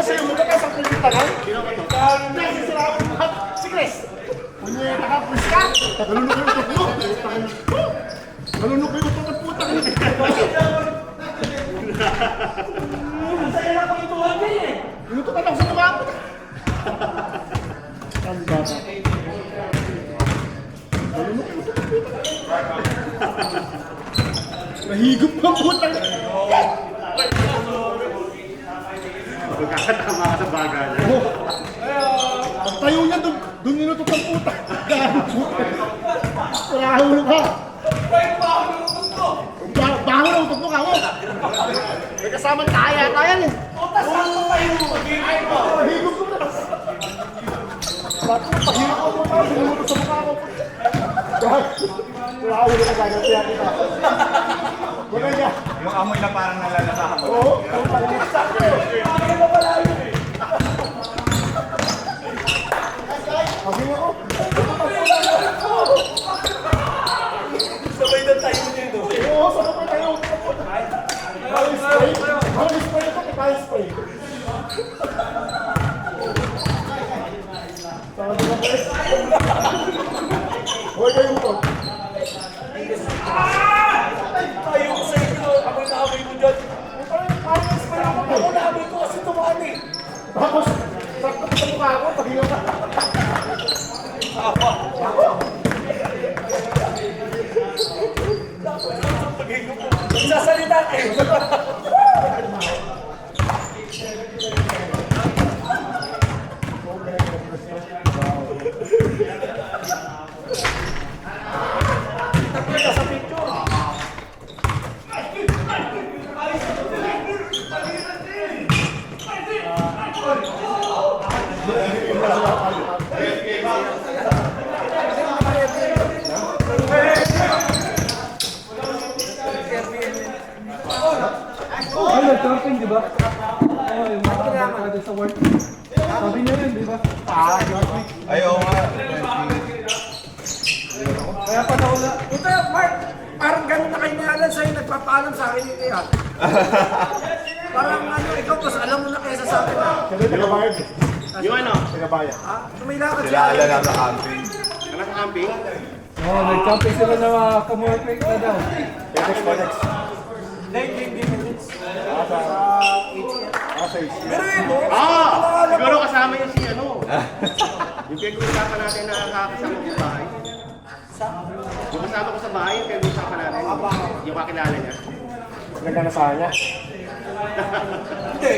sa'yo, muna ka sa pilitangan. Sisiraan mo lahat. Si Chris. Punyeta ka, push ka. Nalunok yung utot mo. Nalunok yung utot at putang. Masaya lang pang ituhan niya eh. Inutot ako sa mukha mo. Ang bata. Nalunok yung utot at putang. Nahigop ka putang. Magkakatama ka sa bagay. Ang tayo niya, doon ninutot ang puta. Rahulog ka. Baho na utot mo ka, oh. May kasamang kaya yan eh. Higop ko na. Bakit pahirap ko mo pa, sinutot sa mukha ko. Rahulog ka gagawin kaya kita. Wala niya. Yung amoy na parang nalalasahan mo. Oo, ang pag-isak ko. Pagin ako. Sabay na tayo dito. Oo, sabay tayo. Bawal spray. Bawal spray ito, bawal spray. Sama din ako eh. Huwag kayo mo. Tayo ko sa inyo. Amoy na amoy mo dyan. Parang spray ako. Ako na amoy ko kasi tumaan eh. Tapos, sakto sa mukha ko, pagin ako. Sasalita eh. Ay, nag-camping, di ba? Oo, yung mga barkada sa work. Sabi niya yun, di ba? Ay, oo nga. Kaya pa naula. Ito Mark, parang ganun na kayo niyalan sa'yo, nagpapaalam sa akin yung kaya. Parang ano, ikaw mas alam mo na kaysa sa akin. Kasi nagabayad eh. Yung ano? Nagabayad. Ha? Tumilakad Sila ala na sa camping. Anak camping? Oo, nag-camping sila na mga kamorpik na daw. Codex. Hindi minutes. Sa is. Pero yun, no? Siguro kasama yun si ano. Yung pinag-uusapan natin na kakasama ko sa bahay. Yung kasama ko sa bahay, yung pinag-uusapan natin. Yung kakilala niya. Nagkanasahan niya. Hindi.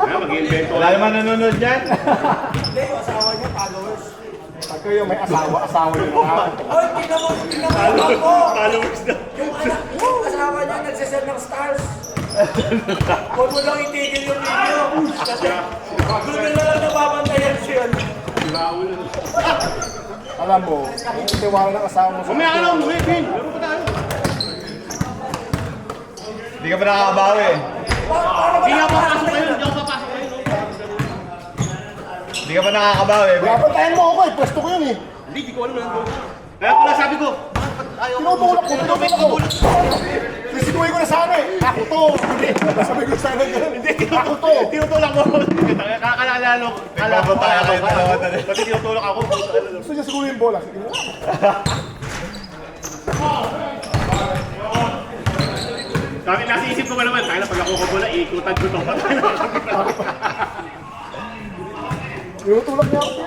Mag-invento. Wala naman nanonood dyan. Hindi, yung asawa niya, followers. Pag kayo may asawa yun na. Oy, tingnan mo ako! Followers na. Yung asawa niya nagsasend ng stars. Huwag mo lang itigil yung video. Kasi doon na lang nababantayan siya. Alam mo, yung tiwala ng asawa mo sa... Mamaya ka na umuwi, Vin. Laro pa tayo. Hindi ka pa nakakabawi. Hindi nga papasok kayo. Hindi ako papasok kayo. Hindi ka pa nakakabawi. Pinapantayan mo ako eh, pwesto ko yun eh. Hindi, di ko alam na. Kaya pala sabi ko, Tinutulak ko. Sisituin ko na sana eh. Ako to. Hindi, sabi ko sana gano'n. Hindi, ako to. tinutulak mo. Kakalala ko. Kala ko tayo kayo. Kasi tinutulak ako. Gusto niya siguro yung bola. Sige na. Sabi, nasa isip ko ba naman, tayo na pag ako bola, ikutan ko to. Tinutulak niya ako.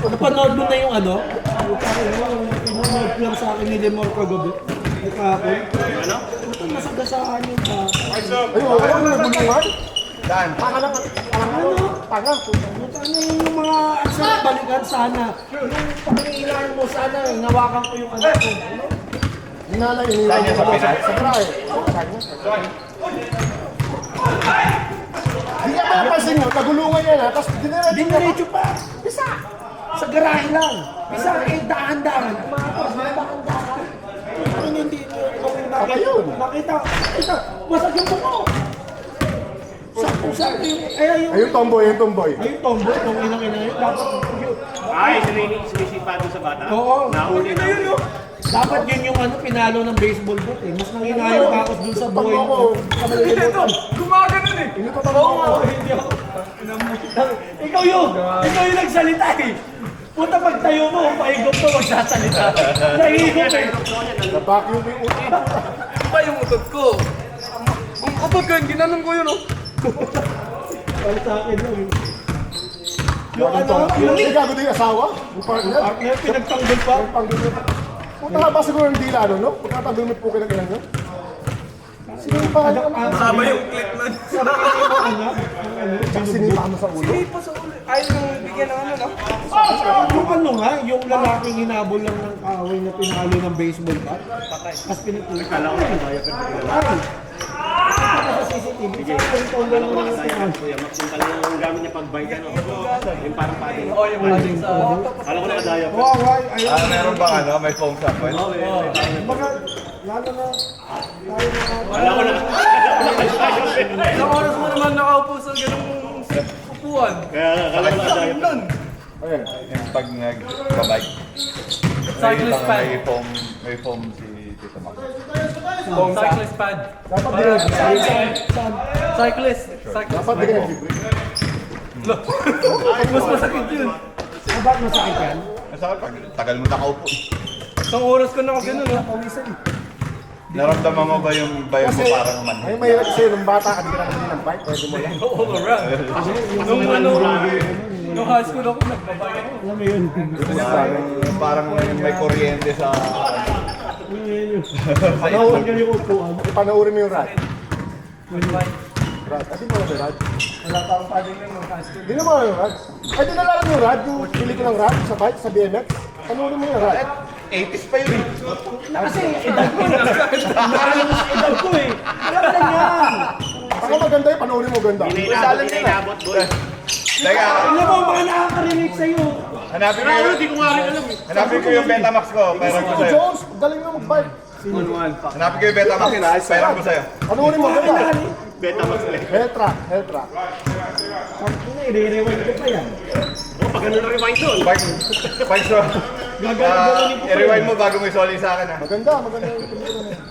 Napanood mo na yung ano? Pinanood ko lang sa akin ni Lemor kagabi. Kahapon. Ano? Masagasaan yung Ayun, wala mo nagbulungan. Saan? Tanga na. Tanga. Ano yung mga sa balikan sana? Yung pangilan mo sana, hinawakan ko yung anak ko. Hinala yun. Saan niya sa Pinas? Sa garahe. Saan niya? Hindi ka mapapansin nyo, nagulungan niya na, tapos diniretso niya. Diniretso pa! Isa! Sa garahe lang! Isa eh, daan-daan! Umapos, daan-daan! Ano hindi Patay yun. Nakita! Masag yung buko! Sakto yung... Ayun tomboy, ayun tomboy. Ayun tomboy, kung inang ina yun. Dapat yun. Ay, sinisipa doon sa bata? Oo. Nahuli na. Dapat yun yung ano, pinalo ng baseball bat eh. Mas nanginayang pa ako dun sa buhay Ako, mo. sa malilimutan. Gumaganon eh. Inutotan mo ako. Hindi ako. Ikaw yung nagsalita eh. Puta pagtayo mo, paigop mo, magsasalita. Nahihigop eh. Na-vacuum yung utak. Iba yung utot ko. Kung utot ko yun, ginanon ko yun oh. Para sa akin lang eh. Yung ano, Yung gago din yung asawa? Yung partner? partner, pinagtanggol pa. Yung panggulot. Puta nga ba siguro hindi lalo, no? Pagkatagol mo po kayo ng ilan, no? Sino yung pangalan? Kasama yung clip nun. Sinipa mo sa ulo? Hindi pa sa ulo. Ayaw nang bigyan ng ano no? Yung ano nga, yung lalaking hinabol lang ng kaaway na pinalo ng baseball bat. Tapos pinagtuloy. Kala ko na kaya pero Ay! Ito sa CCTV. Yung tonggal mo ng pinalo. Kuya Max, yung pala yung gamit niya pag-bike ano. Yung parang padding. Oh, yung maling sa... Kala ko nakadaya pa. Oo, ay, ayun. Meron bang ano? May foam shop ba? Baka, lalo na, tayo na, Kala ko na. Ilang oras mo naman nakaupo sa ganung upuan? Kaya kala ko nakadaya pa. Ayan. Yung pag nag-babike. Cyclist pad. May foam si Tito Mac. Cyclist pad. Dapat din. Cyclist. Dapat din. Mas masakit yun. ba't masakit yan? Masakit pag tagal mo nakaupo. Isang oras ko na ganun oh. Pawisan eh. Naramdaman mo ba yung bayo mo parang man? Ay, mahirap kasi nung bata ka, di ka nakabili ng bike, pwede mo yan. All around. Nung ano, nung high school ako, nagbabay ako. Alam mo yun. Parang may kuryente sa... Alam mo yun. Panahon ka yung upuan. Ipanoorin mo yung rad. Goodbye. Rad. Ati mo na yung rad. Wala pa akong padding lang nung high school. Di naman yung rad. Ay, di nalala mo yung rad, yung pelikulang rad sa bike, sa BMX. Panoorin mo yung rad. 80s pa yun eh. Kasi edad ko na. Edad ko eh. Alam na yan. Baka maganda yun, panoorin mo ganda. Hindi inabot, boy. Teka, Alam mo, mga nakaka-relate sa'yo. hanapin ko Pero yung... hindi ko nga rin alam eh. Hanapin ko yung Betamax ko, pairam ko Si sa'yo. Jones, galing na mag-bike. Hanapin ko yung Betamax, pairam ko sa'yo. Panoorin mo ganda. Beta Max ulit. Heltra, Heltra. I-rewind ko pa yan. Oh, pag ano na rewind doon. Pag so... Gagawin ko pa i-rewind mo bago mo isoli sa akin ha. Maganda, maganda yung pelikula na yun.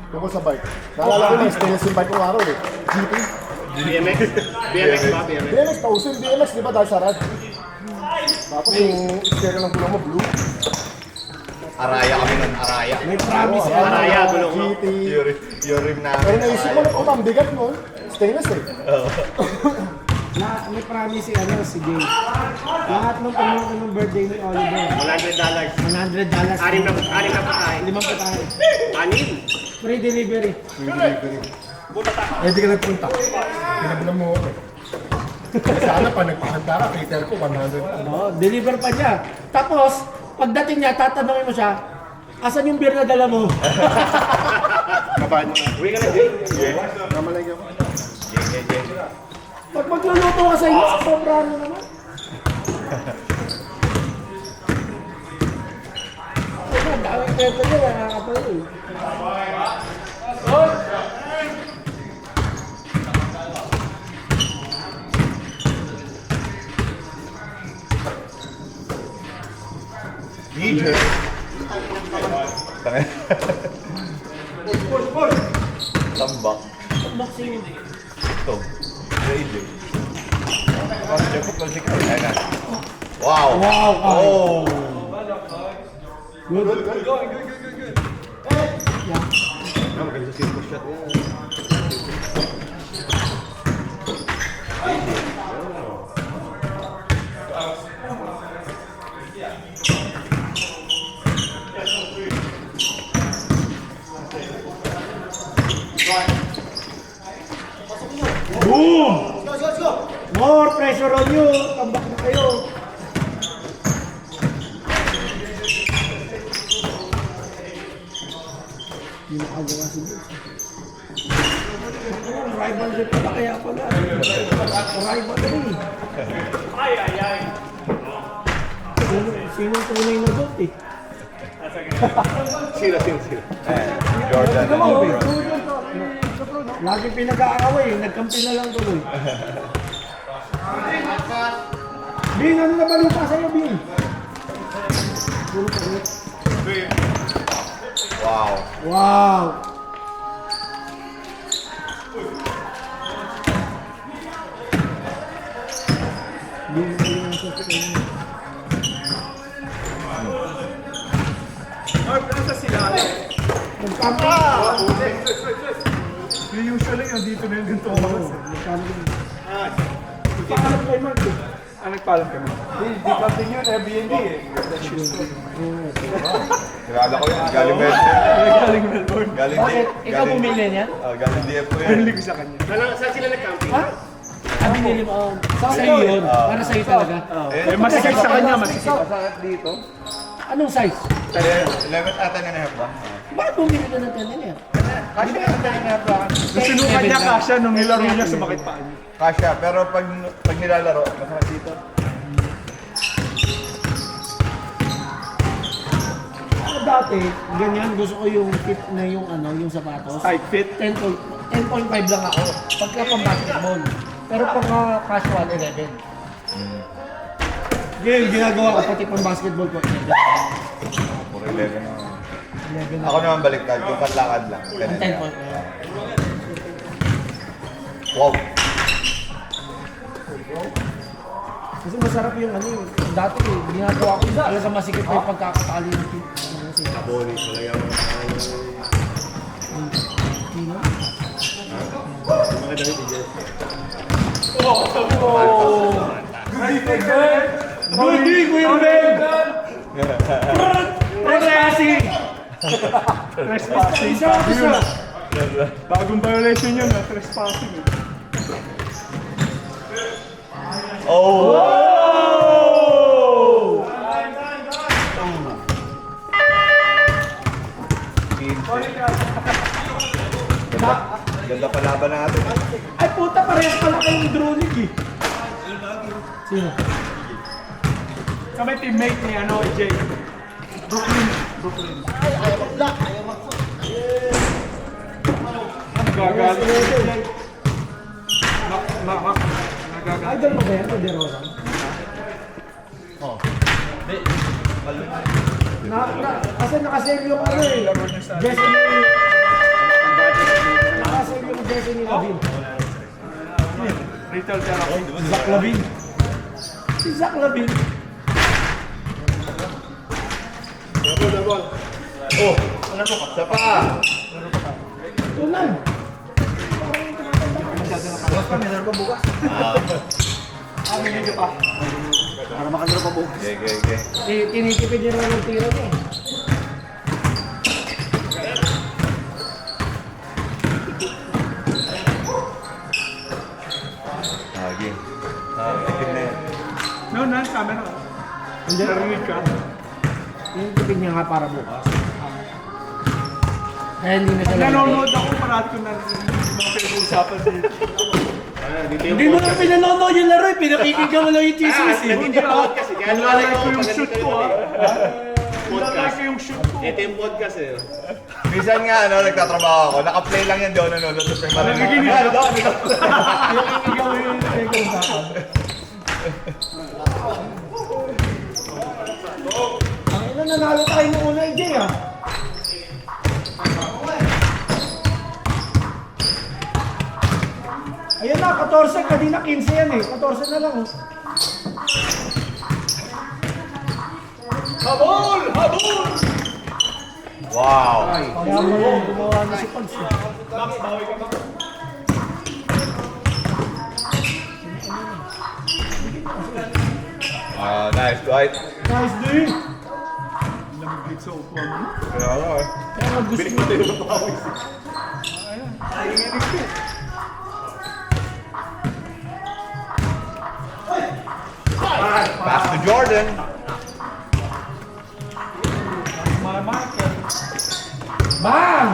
Tungkol sa bike. Naalala ko na, stainless yung bike ko araw eh. GP. BMX. BMX ba? BMX. BMX, pausin BMX, di ba dahil sa rad? Tapos yung sticker ng gulong mo, blue. Araya kami nun, Araya. May promise. Araya, gulong mo. GT. Yung rim Pero namin. naisip mo na po, ang bigat nun. Stainless eh. May promise si ano, si Jay. Lahat ng pamumuno ng birthday ni Oliver. $100. $100. Anim na patahin. 5 patahe. Anim. Free delivery. Eh, di ka nagpunta. Pinabilang mo ako. Sana pa nagpahanda ka, cater ko, 100. Oh, deliver pa niya. Tapos, pagdating niya, tatanungin mo siya, asan yung beer na dala mo? Kabahan mo na. Uwi ka na, Jay. Namalagay ako. Pag magluluto ka sa iyo, sobrang ano naman. Ang daming kwento niya, nakakapalo eh. DJ. Tangin. Tambak. Boxing. Ito. DJ. Parang siya football si Kyle. Ayan na. Wow! Wow, Kyle. Oh! Good. Maganda sa circle shot niya. Boom! More pressure on you. Tambak na kayo. Hindi nakagawa si Bill. Rivalry pala kaya pala. Rivalry. Sino tunay na bot eh? Sino. Ayan. Jordan and LeBron. Lagi pinag-aaway, nagkampi na lang tuloy. Bing, ano na balita sa'yo, Bing? Puro pa ulit. Wow. Wow! Usually yung dito na yung ganito oras. Paalam kay Mark eh. Nagpaalam kami. Di camping yun, Airbnb eh. Kilala ko yun. Galing Melbourne. Galing Melbourne. Galing Bakit? DF. Ikaw bumili niyan? Galing DF ko yan. Pinili ko sa kanya. Saan sila nag-camping? Ah, binili mo. Sa'yo yun. Para sa'yo talaga. Eh, masikip sa kanya, masikip. Masakit dito. Anong size? 11 ata na half ba? Bakit bumili ka ng 10 yan? Kasi nga ang galing half ba? Sinukat niya kasya nung nilaro niya sumakit pa niya. Kasya, pero pag nilalaro, masakit dito. Ako dati, ganyan, gusto ko yung fit na yung ano, yung sapatos. Tight fit. 10.5 lang ako. Pagka pang basketball. Pero pagka casual, 11. Ngayon, ginagawa ko pati pang basketball ko. 11. Puro 11 na. Ako naman baliktad, kung panlakad lang. Ang 10 point. Wow. Kasi masarap yung ano yung dati ginagawa ko talaga masikip pa yung pagkakatali ng Kaboli, wala yung Tino. mga damit ni Jess. Rudy, Kuya Ben! Trespassing! Trespassing. Bagong violation yun, trespassing. Oh! Ganda palaban natin. Ay puta, parehas pala kayong dronic eh. Sino? Kami teammate ni ano, Jay. Brooklyn. Gagaling si Jay. Nagagaling. Idol mo ba yan? O De Rosa? Kasi nakasave yung ano eh. Destiny. Nakasave yung Destiny Lavin. Retail therapy. Zach Lavin. Si Zach Lavin. Oh! Ano po? Sa paa! Tunan. Para makalaro pa bukas. Okay. Tinitipid niya naman ng tira niya. Game. Tipid na yan. No, sa amin ako. Hindi. Narinig ka. Tinitipid niya nga para bukas. Kaya hindi na siya Nanonood ako parati ko narinig yung mga pinag-uusapan dito. Hindi mo na pinanonood yung laro eh. Pinakikinggan mo lang yung chismis eh. Hindi ka podcast eh. Kaya Nilalay nalala ko ko yung pag shoot nandito ko kami. Nilalay ko yung shoot ko. Ito yung podcast eh. Minsan nga, nagtatrabaho ako. Naka-play lang yan, di ako nanonood. Tapos may Nagiginig marami. ka. Pinakikinggan mo yung pinag-uusapan. Ang ina, nanalo tayo ng una Jay ah. Ayan na, 14, kanina 15 yan eh. 14 na lang oh. Habol! Habol! Wow! Kaya mo lang gumawa na si Pags eh. Max, bawi ka ba? Nice, Dwight. Nice day! Lamig sa upuan mo. Kaya ako eh. Kaya nga gusto mo. Nanginginig ko. Pass to Jordan. Marker. Bang!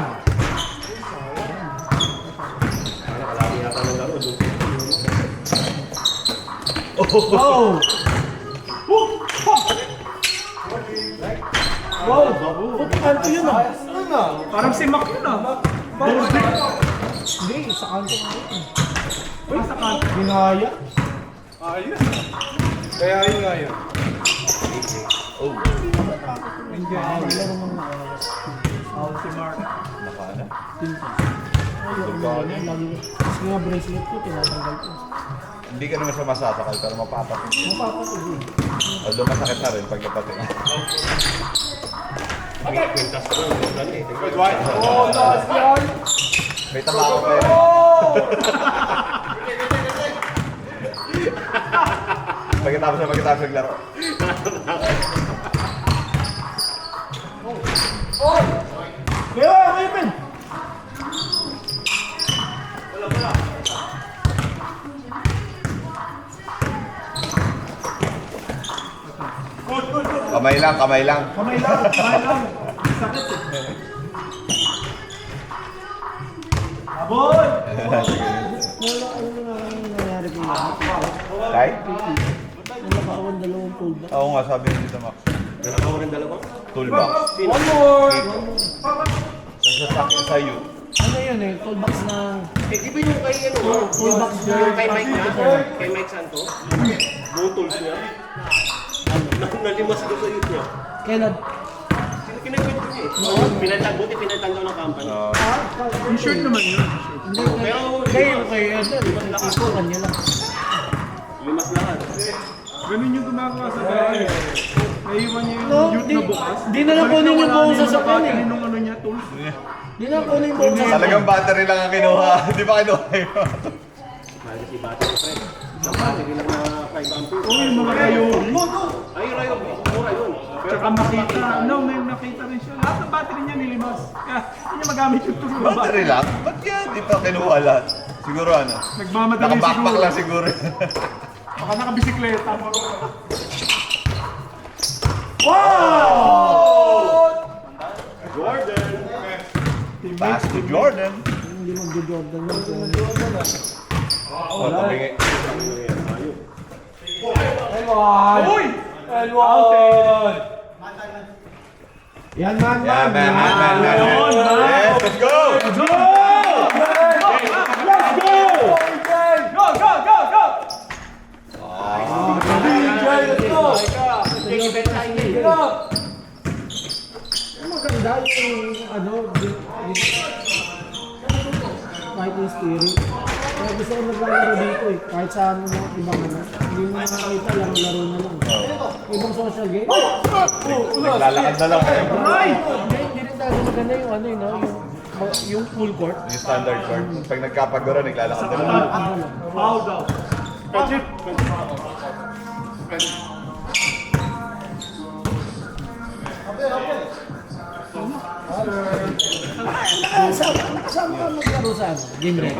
Wow! Wow! Kanto yun ah! Parang si Mac yun ah. Hindi, sa kanto nga yun. Uy, sa kanto. Ginaya. Ayun. Kaya yun nga yun. Oh, Hindi. Laro mo na. Si Mark. nakaana. Kasi nga bracelet ko, tinatanggal ko. Hindi ka naman siya masasakal, pero mapapatid. Mapapatid eh. Although masakit na rin pag napatid. Oh, taas yan! May tabako pa yun. Pagkatapos naglaro. Kaya, may pen! Kamay lang. Kamay lang, kamay lang. Sakit eh. Aboy! Ano nangyari ko yun? Tay? Nalakawan dalawang tool ba? Oo nga, sabi ni Tito Max. Dalawa rin dalawa? Toolbox. One more! Sa sakit sa'yo. Ano yun eh? Toolbox ng... Eh, di ba yung kay ano? Toolbox Yung kay Mike na? Kay Mike Santo? Buong tools niya? Nalimas ko sa YouTube. Kailan? Sino kinakwento niya eh? Buti pinalitan daw ng company. Yung shirt naman yun. Pero Kaya kay ano, ito kanya lang. limas lahat. Ganun yung gumagawa sa bahay. Naiwan niya No, yung youth na bukas. di na lang kunin yung buong sasakyan eh. Nung ano niya, tools. Di na kunin yung buong sasakyan. Talagang battery lang ang kinuha. Di ba kinuha yun? Mahal si battery friend. Dapat, hindi lang na 5 ampere. Oo, yung mga rayo. Ay, rayo. Mura yun. Tsaka makita. No, may nakita rin siya. Lahat ng battery niya nilimas. Kaya hindi niya magamit yung tools na Battery lang? Ba't yan? Di pa kinuha lahat. Siguro ano? Nagmamadali Nakabackpack siguro. lang siguro. Baka nakabisikleta. Jordan. Pass to Jordan. Hindi mag-Jordan yun. Oh, tabingi. Uy! Yan man, Yeah, man. Yes, let's go! Let's go! Go, go, go, go! Maganda yung ano, kahit yung steering. Kaya gusto ko naglalaro dito eh. Kahit sa ano mga ibang ano. Hindi mo nakakita, laro-laro na lang. Ibang social game. Naglalakad na lang kayo. Hindi rin talaga maganda yung ano yun, yung full court. Yung standard court. Pag nagkapagura, naglalakad na lang. Foul daw. Friendship. Saan ka maglaro sa ano? Game red?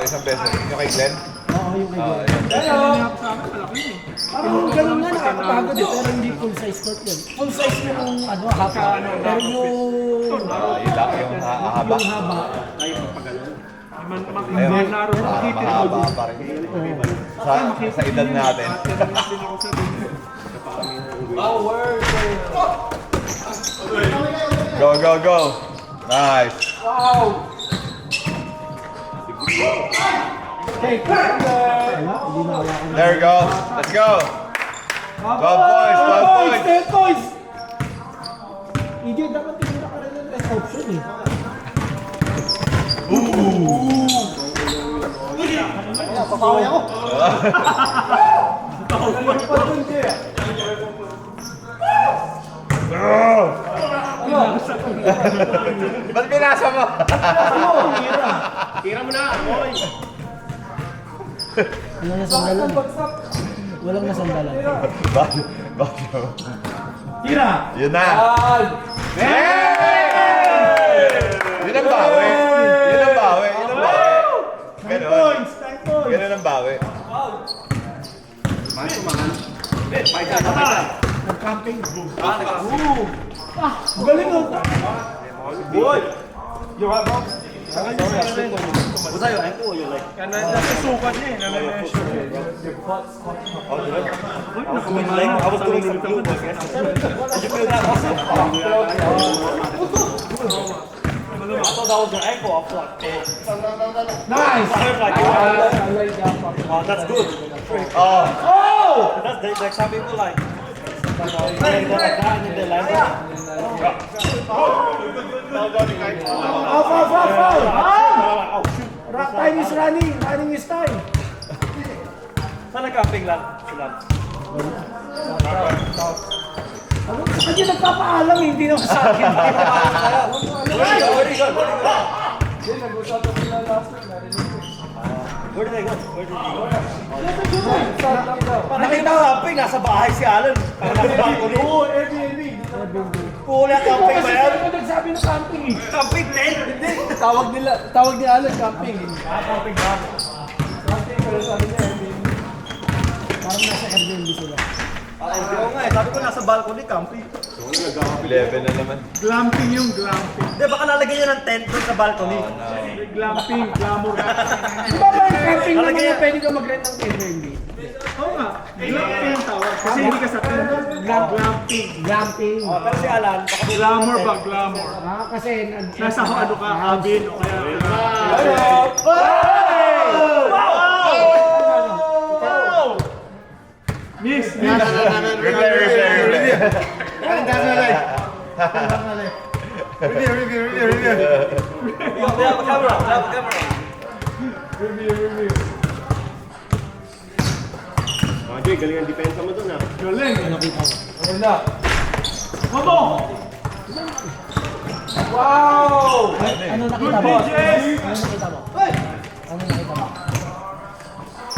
Isang beses. Yung kay Glenn? Oo, yung kay Glenn. Nangyayap sa akin, malaki eh. Parang ganun nga, nakakapagod eh. Pero hindi full size court yun. Full size yung ano, haba. Pero yung Yung haba. yung haba. Ayun. Maglaro sa kitchen. Mahaba pa rin. Sa edad natin. Go, go, go. Nice. Take. Wala, hindi na hawakan. There we go. Let's go. 12 points, 12 points. 10 points! EJ, dapat tinira ka rin ng best option eh. Papaway ako. Ba't binasa mo? Tira mo na, boy. Walang nasandalan. Walang nasandalan. Bago. Tira! Yun na. Yay! Yun ang bawi. Yun ang bawi. Yun ang bawi. Ganun. Ganun ang bawi. Nag-camping. Galing mo. Boy! Nasusukat niya eh. Nami-measure niya. Nice! Oh. Nagsabi ko like, nagdadaan yung line. Off. Time is running. Running is time. Sana camping lang sila. Kasi nagpapaalam, hindi naman sa akin. Where did they go? Nakita ko camping, nasa bahay si Alan. Nasa balcony. Oo, Airbnb. Kulang camping ba yan? Kasi nagsabi ng camping eh. Camping tent? Hindi. Tawag ni Alan camping. Camping ba? Camping, pero sabi niya Airbnb. Parang nasa Airbnb sila. Hindi ko nga eh. Sabi ko nasa balcony, camping. 11 na naman. Glamping yung glamping. Hindi, baka lalagyan nyo ng tent doon sa balcony. Glamping, glamour. Di ba ba yung camping naman na pwede ka mag-rent ng Airbnb? Oo nga. Glamping ang tawag. Kasi hindi ka sa tent. Glamping. Glamping. Pero si Alan, baka Glamour ba? Glamour. Kasi nasa ano ka, cabin o kaya... Miss! Repair. Review. have a camera. Jay, galing ang depensa mo dun ah. Galing! Moto! Wow! Ano nakita mo? Ano nakita mo? Ano nakita mo?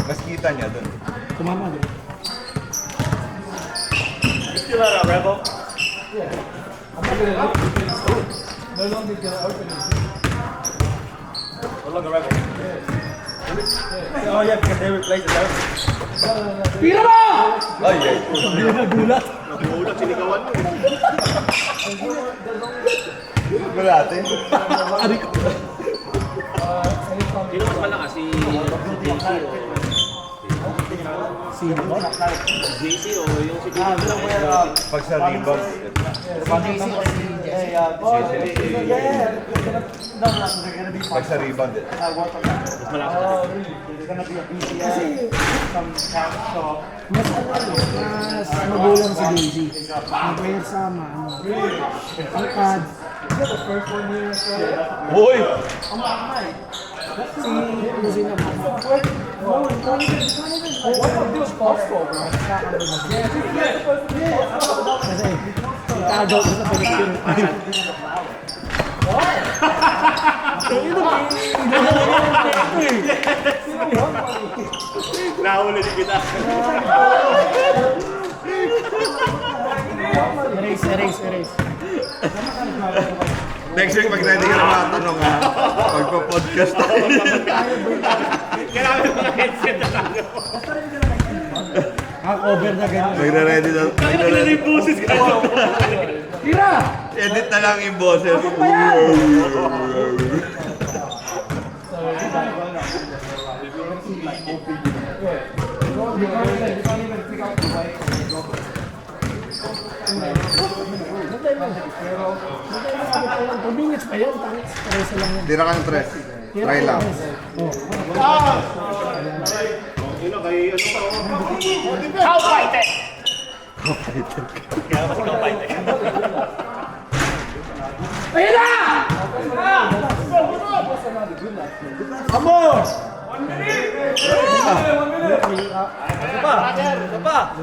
Mas kita niya doon. Tumama din. You still at a rebel? No longer rebel. Oh yeah, because they replaced the rebel. Tira mo! Ay. Nagulat. Nagulat, sinigawan mo. Malate. Sino mas malakas? Si JC o? JC o yung si Pag sa rebound. Pag sa rebound. Mas magulang si Daisy. Nag-player sama. Alcad. Uy! Si Lucy naman. Kasi itagaw ko sa Pilipinas. Nahuli din kita. Erase. Next week, pag-ready ka na mga tanong ha. Pagpa-podcast tayo. Kailangan mo ng headset na tayo. Cover na ganyan. Nagre-ready na. Kailangan na yung boses ka. Tira! Edit na lang yung boses. Convenience pa yan. Paresa lang yan. Tira ka ng tres. Try lang. Yun na, kay ano pa ako. Ayun na! Vamos! 1 minute! Isa pa!